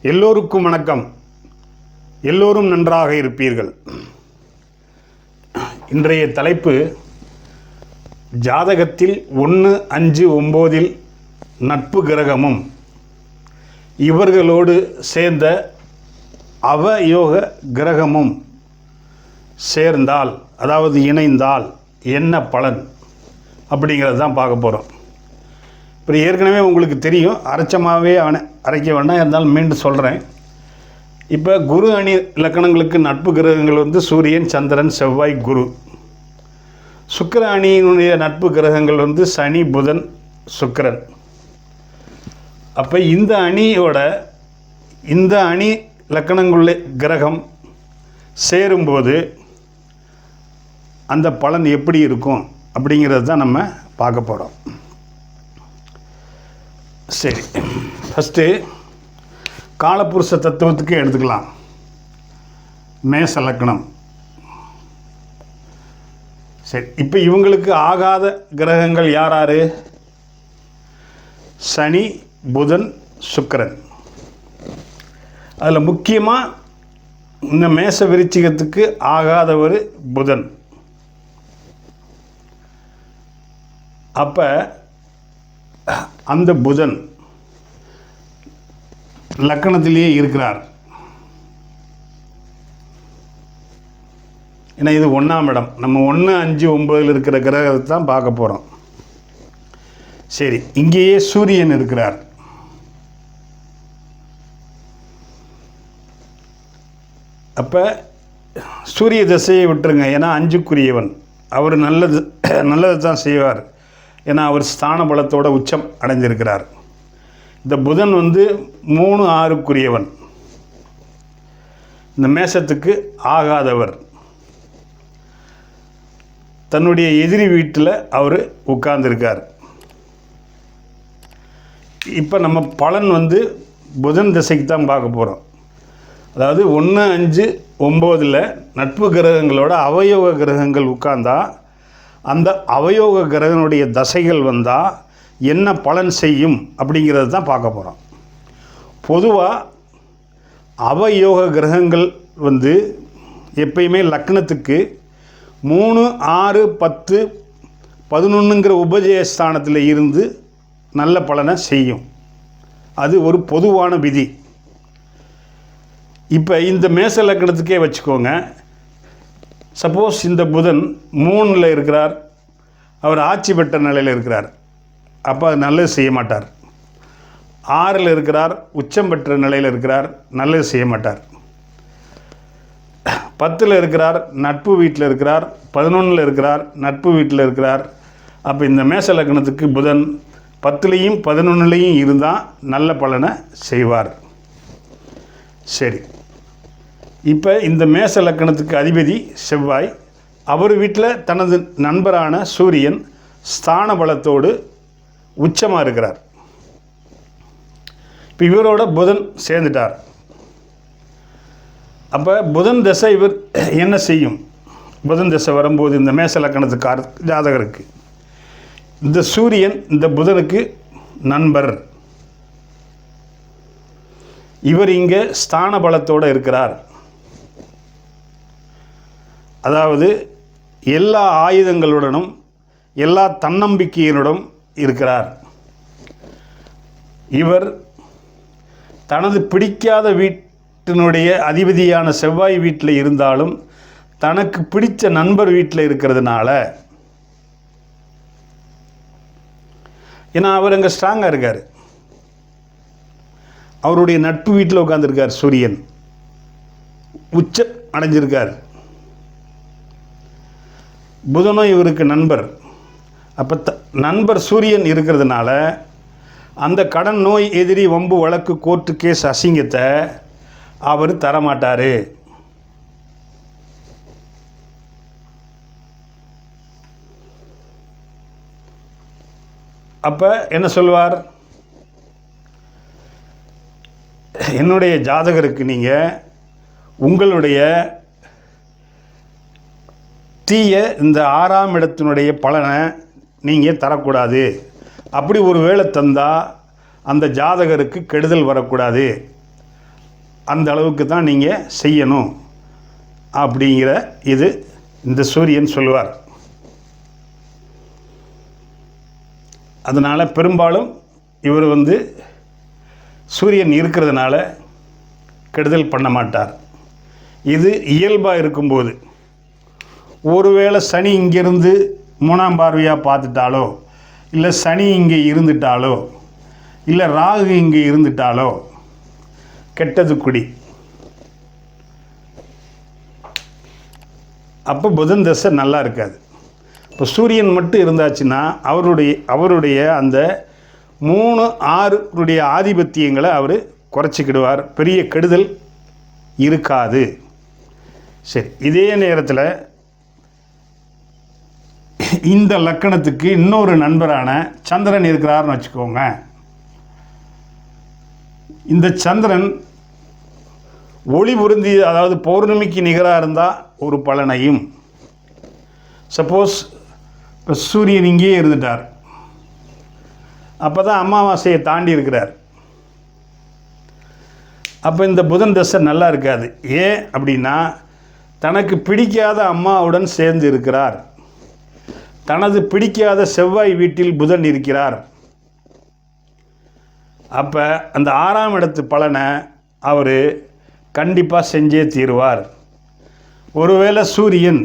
எல்லோருக்கும் வணக்கம். எல்லோரும் நன்றாக இருப்பீர்கள். இன்றைய தலைப்பு, ஜாதகத்தில் 1, 5, 9 நட்பு கிரகமும் இவர்களோடு சேர்ந்த அவயோக கிரகமும் சேர்ந்தால், அதாவது இணைந்தால் என்ன பலன் அப்படிங்கிறது தான் பார்க்க போகிறோம். இப்போ ஏற்கனவே உங்களுக்கு தெரியும், அரைச்சமாகவே அரைக்க வேண்டாம், இருந்தாலும் மீண்டும் சொல்கிறேன். இப்போ குரு அணி இலக்கணங்களுக்கு நட்பு கிரகங்கள் சூரியன், சந்திரன், செவ்வாய், குரு. சுக்கிர அணியினுடைய நட்பு கிரகங்கள் சனி, புதன், சுக்கிரன். அப்போ இந்த அணி இலக்கணங்களுள்ள கிரகம் சேரும்போது அந்த பலன் எப்படி இருக்கும் அப்படிங்கிறது தான் நம்ம பார்க்க போகிறோம். சரி, ஃபஸ்ட்டு காலபுருஷ தத்துவத்துக்கு எடுத்துக்கலாம். மேச லக்னம். சரி, இப்போ இவங்களுக்கு ஆகாத கிரகங்கள் யார்? சனி, புதன், சுக்கிரன். அதில் முக்கியமாக இந்த மேச விருச்சிகத்துக்கு ஆகாதவர் புதன். அப்போ அந்த புதன் லக்கணத்திலேயே இருக்கிறார். ஏன்னா இது 1ஆம் இடம். நம்ம 1, 5, 9 இருக்கிற கிரகத்தை தான் பார்க்க போகிறோம். சரி, இங்கேயே சூரியன் இருக்கிறார். அப்போ சூரிய திசையை விட்டுருங்க, ஏன்னா 5க்குரியவன். அவர் நல்லது தான் செய்வார், ஏன்னா அவர் ஸ்தான பலத்தோட உச்சம் அடைஞ்சிருக்கிறார். இந்த புதன் 3, 6க்குரியவன். இந்த மேசத்துக்கு ஆகாதவர். தன்னுடைய எதிரி வீட்டில் அவர் உட்கார்ந்துருக்கார். இப்போ நம்ம பலன் புதன் திசைக்கு தான் பார்க்க போகிறோம். அதாவது 1, 5, 9 நட்பு கிரகங்களோட அவயோக கிரகங்கள் உட்கார்ந்தா, அந்த அவயோக கிரகனுடைய தசைகள் வந்தால் என்ன பலன் செய்யும் அப்படிங்கிறது தான் பார்க்க போகிறோம். பொதுவாக அவயோக கிரகங்கள் எப்பயுமே லக்னத்துக்கு 3, 6, 10, 11ங்கிற உபஜயஸ்தானத்தில் இருந்து நல்ல பலனை செய்யும். அது ஒரு பொதுவான விதி. இப்போ இந்த மேச லக்னத்துக்கே வச்சுக்கோங்க. சப்போஸ் இந்த புதன் 3ல் இருக்கிறார், அவர் ஆட்சி பெற்ற நிலையில் இருக்கிறார், அப்போ அது நல்லது செய்ய மாட்டார். 6ல் இருக்கிறார், உச்சம் பெற்ற நிலையில் இருக்கிறார், நல்லது செய்ய மாட்டார். 10ல் இருக்கிறார், நட்பு வீட்டில் இருக்கிறார். 11ல் இருக்கிறார், நட்பு வீட்டில் இருக்கிறார். அப்போ இந்த மேச லக்னத்துக்கு புதன் 10லையும் 11லையும் இருந்தால் நல்ல பலனை செய்வார். சரி, இப்போ இந்த மேச லக்கணத்துக்கு அதிபதி செவ்வாய், அவர் வீட்டில் தனது நண்பரான சூரியன் ஸ்தான பலத்தோடு உச்சமாக இருக்கிறார். இப்போ இவரோட புதன் சேர்ந்துட்டார். அப்போ புதன் தசை இவர் என்ன செய்யும்? புதன் தசை வரும்போது இந்த மேச லக்கணத்துக்கார ஜாதகருக்கு இந்த சூரியன் இந்த புதனுக்கு நண்பர். இவர் இங்கே ஸ்தான பலத்தோடு இருக்கிறார். அதாவது எல்லா ஆயுதங்களுடனும் எல்லா தன்னம்பிக்கையினுடன் இருக்கிறார். இவர் தனது பிடிக்காத வீட்டினுடைய அதிபதியான செவ்வாய் வீட்டில் இருந்தாலும் தனக்கு பிடித்த நண்பர் வீட்டில் இருக்கிறதுனால, ஏன்னா அவர் அங்கே ஸ்ட்ராங்காக இருக்கார். அவருடைய நட்பு வீட்டில் உட்கார்ந்துருக்கார். சூரியன் உச்ச அடைஞ்சிருக்கார். புதனும் இவருக்கு நண்பர். அப்போ நண்பர் சூரியன் இருக்கிறதுனால அந்த கடன், நோய், எதிரி, வம்பு, வழக்கு, கோர்ட்டு கேஸ், அசிங்கத்தை அவர் தரமாட்டார். அப்போ என்ன சொல்வார்? என்னுடைய ஜாதகருக்கு நீங்கள் உங்களுடைய தீய இந்த 6ஆம் இடத்தினுடைய பலனை நீங்கள் தரக்கூடாது. அப்படி ஒரு வேளை தந்தால் அந்த ஜாதகருக்கு கெடுதல் வரக்கூடாது அந்த அளவுக்கு தான் நீங்கள் செய்யணும் அப்படிங்கிற இது இந்த சூரியன் சொல்லுவார். அதனால் பெரும்பாலும் இவர் சூரியன் இருக்கிறதுனால கெடுதல் பண்ண மாட்டார். இது இயல்பாக இருக்கும்போது, ஒருவேளை சனி இங்கேருந்து 3ஆம் பார்வையாக பார்த்துட்டாலோ, இல்லை சனி இங்கே இருந்துட்டாலோ, இல்லை ராகு இங்கே இருந்துட்டாலோ கெட்டது குடி. அப்போ புதன் தசை நல்லா இருக்காது. இப்போ சூரியன் மட்டும் இருந்தாச்சுன்னா அவருடைய அந்த 3, 6 ஆதிபத்தியங்களை அவர் குறைச்சிக்கிடுவார். பெரிய கெடுதல் இருக்காது. சரி, இதே நேரத்தில் இந்த லக்கணத்துக்கு இன்னொரு நண்பரான சந்திரன் இருக்கிறார்னு வச்சுக்கோங்க. இந்த சந்திரன் ஒளி பொருந்தி, அதாவது பௌர்ணமிக்கு நிகராக இருந்தால் ஒரு பலனையும், சப்போஸ் இப்போ சூரியன் இங்கேயே இருந்துட்டார், அப்போ தான் அமாவாசையை தாண்டி இருக்கிறார். அப்போ இந்த புதன் தசை நல்லா இருக்காது. ஏன் அப்படின்னா, தனக்கு பிடிக்காத அம்மாவுடன் சேர்ந்து இருக்கிறார், தனது பிடிக்காத செவ்வாய் வீட்டில் புதன் இருக்கிறார். அப்போ அந்த 6ஆம் இடத்து பலனை அவர் கண்டிப்பாக செஞ்சே தீருவார். ஒருவேளை சூரியன்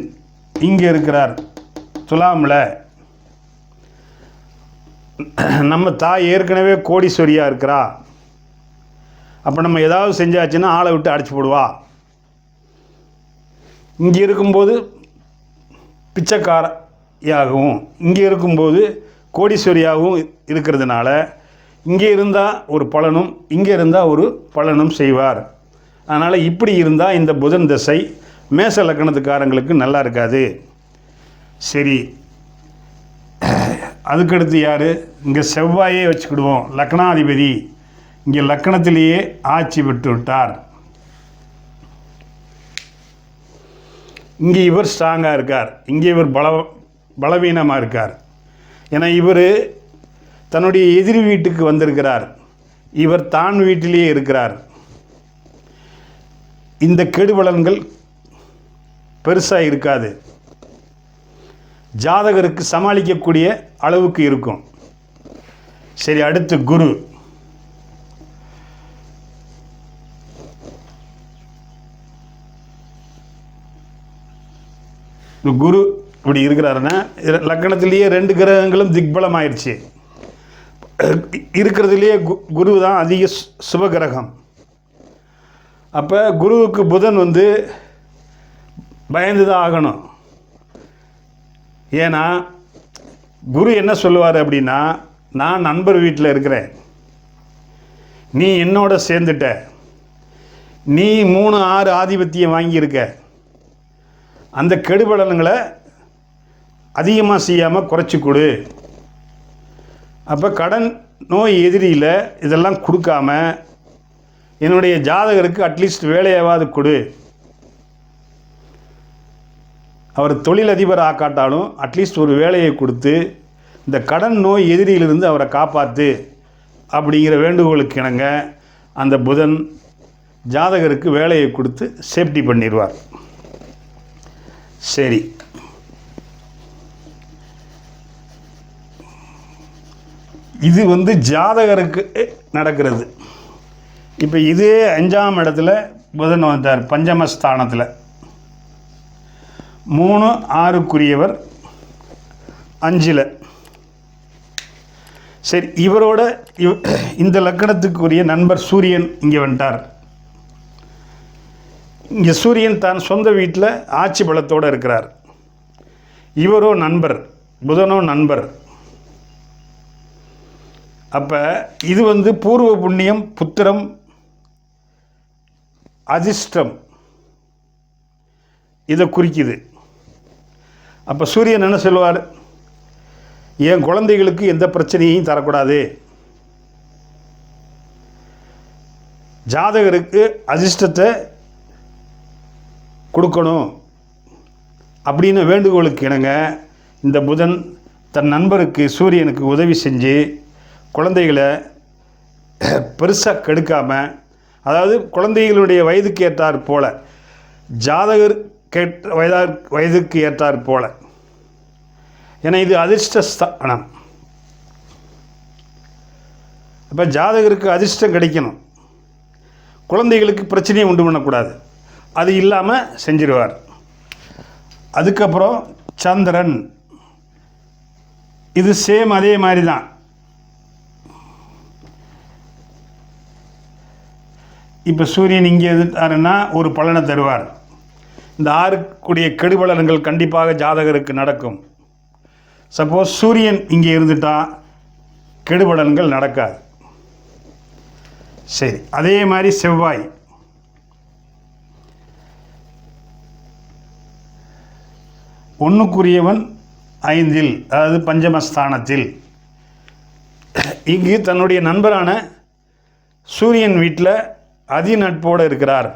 இங்கே இருக்கிறார் துலாமில், நம்ம தாய் ஏற்கனவே கோடீஸ்வரியாக இருக்கிறா, அப்போ நம்ம ஏதாவது செஞ்சாச்சுன்னா ஆளை விட்டு அடிச்சு போடுவா. இங்கே இருக்கும்போது பிச்சைக்காரியாகவும் இங்கே இருக்கும்போது கோடீஸ்வரியாகவும் இருக்கிறதுனால இங்கே இருந்தால் ஒரு பலனும் இங்கே இருந்தால் ஒரு பலனும் செய்வார். அதனால் இப்படி இருந்தால் இந்த புதன் தசை மேச லக்கணத்துக்காரங்களுக்கு நல்லா இருக்காது. சரி, அதுக்கடுத்து யார்? இங்கே செவ்வாயே வச்சுக்கிடுவோம், லக்னாதிபதி இங்கே லக்கணத்திலேயே ஆட்சி பெற்று விட்டார். இங்கே இவர் ஸ்ட்ராங்காக இருக்கார், இங்கே இவர் பலவீனமாக இருக்கார். ஏன்னா இவர் தன்னுடைய எதிரி வீட்டுக்கு வந்திருக்கிறார், இவர் தான் வீட்டிலேயே இருக்கிறார். இந்த கெடுபலன்கள் பெருசாக இருக்காது, ஜாதகருக்கு சமாளிக்கக்கூடிய அளவுக்கு இருக்கும். சரி, அடுத்து குரு. குரு இப்படி இருக்கிறாருன்னா, லக்கணத்திலேயே 2 கிரகங்களும் திக்பலம் ஆயிடுச்சு. இருக்கிறதுலேயே குரு தான் அதிக சுப கிரகம். அப்போ குருவுக்கு புதன் பயந்து தான் ஆகணும். ஏன்னா குரு என்ன சொல்லுவார் அப்படின்னா, நான் நண்பர் வீட்டில் இருக்கிறேன், நீ என்னோட சேர்ந்துட்ட, நீ 3, 6 ஆதிபத்தியம் வாங்கியிருக்க, அந்த கெடுபலன்களை அதிகமாக செய்யாமல் குறைச்சி கொடு. அப்போ கடன் நோய் எதிரியில் இதெல்லாம் கொடுக்காம என்னுடைய ஜாதகருக்கு அட்லீஸ்ட் வேலையாவது கொடு. அவர் தொழிலதிபர் ஆக்காட்டாலும் அட்லீஸ்ட் ஒரு வேலையை கொடுத்து இந்த கடன் நோய் எதிரியிலிருந்து அவரை காப்பாற்று அப்படிங்கிற வேண்டுகோளுக்கு இணங்க அந்த புதன் ஜாதகருக்கு வேலையை கொடுத்து சேஃப்டி பண்ணிடுவார். சரி, இது ஜாதகருக்கு நடக்கிறது. இப்போ இதே 5ஆம் இடத்துல புதன் வந்தார், பஞ்சமஸ்தானத்தில் 3, 6க்குரியவர் 5ல். சரி, இவரோட இந்த லக்கணத்துக்குரிய நண்பர் சூரியன் இங்கே வந்துட்டார். இங்கே சூரியன் தான் சொந்த வீட்டில் ஆட்சி பலத்தோடு இருக்கிறார். இவரோ நண்பர், புதனோ நண்பர். அப்போ இது பூர்வ புண்ணியம், புத்திரம், அதிர்ஷ்டம் இதை குறிக்குது. அப்போ சூரியன் என்ன சொல்லுவார்? என் குழந்தைகளுக்கு எந்த பிரச்சனையும் தரக்கூடாது, ஜாதகருக்கு அதிர்ஷ்டத்தை கொடுக்கணும் அப்படின்னு வேண்டுகோளுக்கு இணங்க இந்த புதன் தன் நண்பருக்கு சூரியனுக்கு உதவி செஞ்சு குழந்தைகளை பெருசாக கெடுக்காமல் அதாவது குழந்தைகளுடைய வயதுக்கு ஏற்றாற் போல, ஜாதகர் வயதுக்கு ஏற்றாற் போல. ஏன்னா இது அதிர்ஷ்டஸ்தானம். அப்போ ஜாதகருக்கு அதிர்ஷ்டம் கிடைக்கணும், குழந்தைகளுக்கு பிரச்சனையை உண்டு பண்ணக்கூடாது, அது இல்லாமல் செஞ்சிருவார். அதுக்கப்புறம் சந்திரன், இது சேம் அதே மாதிரி தான். இப்போ சூரியன் இங்கே இருந்தாருன்னா ஒரு பலனை தருவார். இந்த 6 கூடிய கெடுபலன்கள் கண்டிப்பாக ஜாதகருக்கு நடக்கும். சப்போஸ் சூரியன் இங்கே இருந்துட்டா கெடுபலன்கள் நடக்காது. சரி, அதே மாதிரி செவ்வாய், ஒன்றுக்குரியவன் 5ல், அதாவது பஞ்சமஸ்தானத்தில். இங்கு தன்னுடைய நண்பரான சூரியன் வீட்டில் அதிநட்போடு இருக்கிறார்.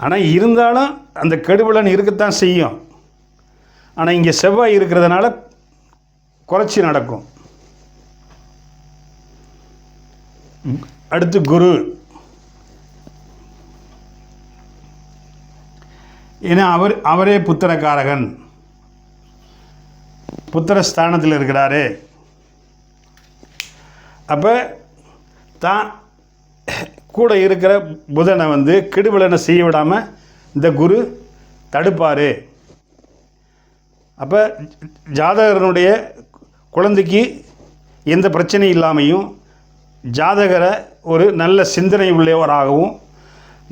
ஆனால் இருந்தாலும் அந்த கெடுபலன் இருக்கத்தான் செய்யும். ஆனால் இங்கே செவ்வாய் இருக்கிறதுனால குறைச்சி நடக்கும். அடுத்து குரு, ஏன்னா அவரே புத்திரக்காரகன், புத்திரஸ்தானத்தில் இருக்கிறாரு. அப்போ தான் கூட இருக்கிற புதனை வந்து கெடுபலனை செய்ய விடாமல் இந்த குரு தடுப்பார். அப்போ ஜாதகரனுடைய குழந்தைக்கு எந்த பிரச்சனையும் இல்லாமையும், ஜாதகரை ஒரு நல்ல சிந்தனை உள்ளவராகவும்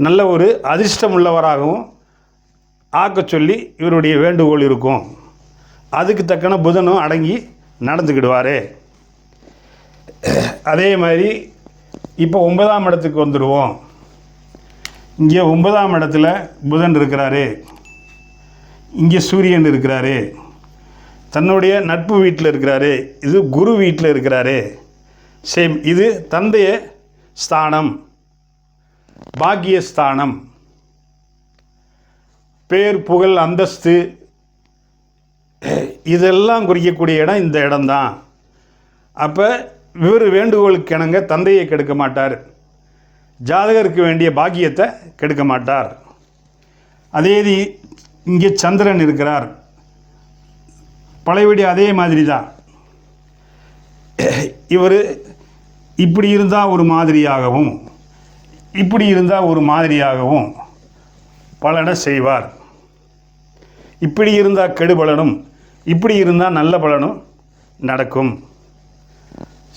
நல்ல ஒரு அதிர்ஷ்டம் உள்ளவராகவும் ஆக்க சொல்லி இவருடைய வேண்டுகோள் இருக்கும். அதுக்கு தக்கன புதனும் அடங்கி நடந்துக்கிடுவார். அதே மாதிரி இப்போ 9ஆம் இடத்துக்கு வந்துடுவோம். இங்கே 9ஆம் இடத்துல புதன் இருக்கிறாரு, இங்கே சூரியன் இருக்கிறாரு, தன்னுடைய நட்பு வீட்டில் இருக்கிறாரு, இது குரு வீட்டில் இருக்கிறாரு. சேம், இது தந்தைய ஸ்தானம், பாக்கியஸ்தானம், பேர் புகழ் அந்தஸ்து இதெல்லாம் குறிக்கக்கூடிய இடம் இந்த இடம்தான். அப்போ இவர் வேண்டுகோளுக்கு இணங்க தந்தையை கெடுக்க மாட்டார், ஜாதகருக்கு வேண்டிய பாக்கியத்தை கெடுக்க மாட்டார். அதே இங்கே சந்திரன் இருக்கிறார், பழையபடி அதே மாதிரி தான். இவர் இப்படி இருந்தால் ஒரு மாதிரியாகவும் இப்படி இருந்தால் ஒரு மாதிரியாகவும் பலனை செய்வார். இப்படி இருந்தால் கெடுபலனும் இப்படி இருந்தால் நல்ல பலனும் நடக்கும்.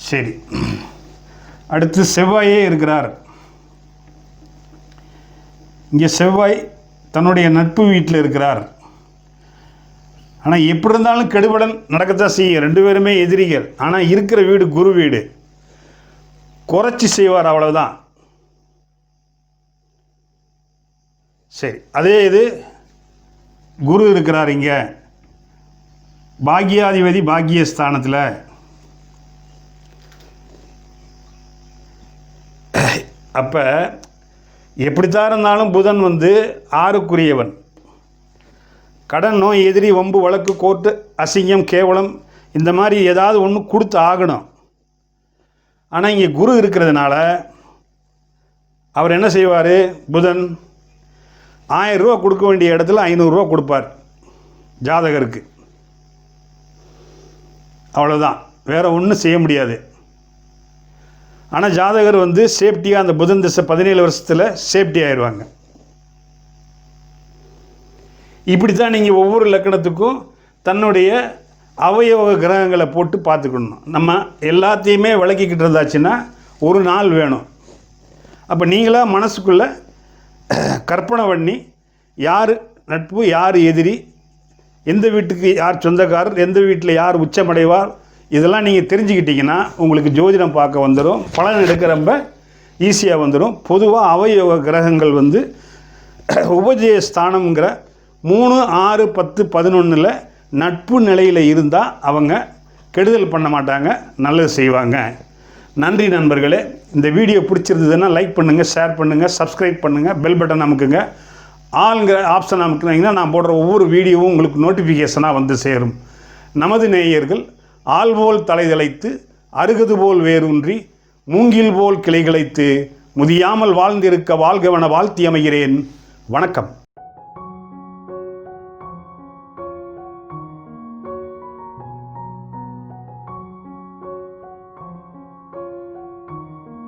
சரி, அடுத்து செவ்வாயே இருக்கிறார். இங்கே செவ்வாய் தன்னுடைய நட்பு வீட்டில் இருக்கிறார். ஆனால் எப்படி இருந்தாலும் கெடுபலன் நடக்கத்தான் செய்யும், 2 பேருமே எதிரிகள். ஆனால் இருக்கிற வீடு குரு வீடு, குறைச்சி செய்வார், அவ்வளவுதான். சரி, அதே இது குரு இருக்கிறார் இங்கே பாக்கியாதிபதி பாக்கியஸ்தானத்தில். அப்போ எப்படித்தான் இருந்தாலும் புதன் வந்து 6க்குரியவன். கடன், நோய், எதிரி, வம்பு, வழக்கு, கோர்ட்டு, அசிங்கம், கேவலம் இந்த மாதிரி ஏதாவது ஒன்று கொடுத்து ஆகணும். ஆனால் இங்கே குரு இருக்கிறதுனால அவர் என்ன செய்வார், புதன் 1000 ரூபா கொடுக்க வேண்டிய இடத்துல 500 ரூபா கொடுப்பார் ஜாதகருக்கு. அவ்வளோதான், வேறு ஒன்றும் செய்ய முடியாது. ஆனால் ஜாதகர் வந்து சேஃப்டியாக அந்த புதன் திசை 17 வருஷத்தில் சேஃப்டி ஆயிடுவாங்க. இப்படி தான் நீங்கள் ஒவ்வொரு லக்கணத்துக்கும் தன்னுடைய அவயவ கிரகங்களை போட்டு பார்த்துக்கணும். நம்ம எல்லாத்தையுமே விளக்கிக்கிட்டு இருந்தாச்சுன்னா ஒரு நாள் வேணும். அப்போ நீங்களாக மனசுக்குள்ளே கற்பனை பண்ணி யார் நட்பு, யார் எதிரி, எந்த வீட்டுக்கு யார் சொந்தக்காரர், எந்த வீட்டில் யார் உச்சமடைவார், இதெல்லாம் நீங்கள் தெரிஞ்சுக்கிட்டிங்கன்னா உங்களுக்கு ஜோதிடம் பார்க்க வந்துடும், பலன் எடுக்க ரொம்ப ஈஸியாக வந்துடும். பொதுவாக அவயவ கிரகங்கள் வந்து உபஜய ஸ்தானம்ங்கிற 3, 6, 10, 11 நட்பு நிலையில் இருந்தால் அவங்க கெடுதல் பண்ண மாட்டாங்க, நல்லது செய்வாங்க. நன்றி நண்பர்களே. இந்த வீடியோ பிடிச்சிருந்ததுன்னா லைக் பண்ணுங்கள், ஷேர் பண்ணுங்கள், சப்ஸ்கிரைப் பண்ணுங்கள், பெல் பட்டன் அமுக்குங்க. ஆளுங்கிற ஆப்ஷன் அமுக்குனீங்கன்னா நான் போடுற ஒவ்வொரு வீடியோவும் உங்களுக்கு நோட்டிஃபிகேஷனாக வந்து சேரும். நமது நேயர்கள் ஆள்போல் தலைதலைத்து அருகது போல் வேரூன்றி மூங்கில் போல் கிளைகிளைத்து முதியாமல் வாழ்ந்திருக்க வாழ்கவன வாழ்த்தி அமைகிறேன். வணக்கம்.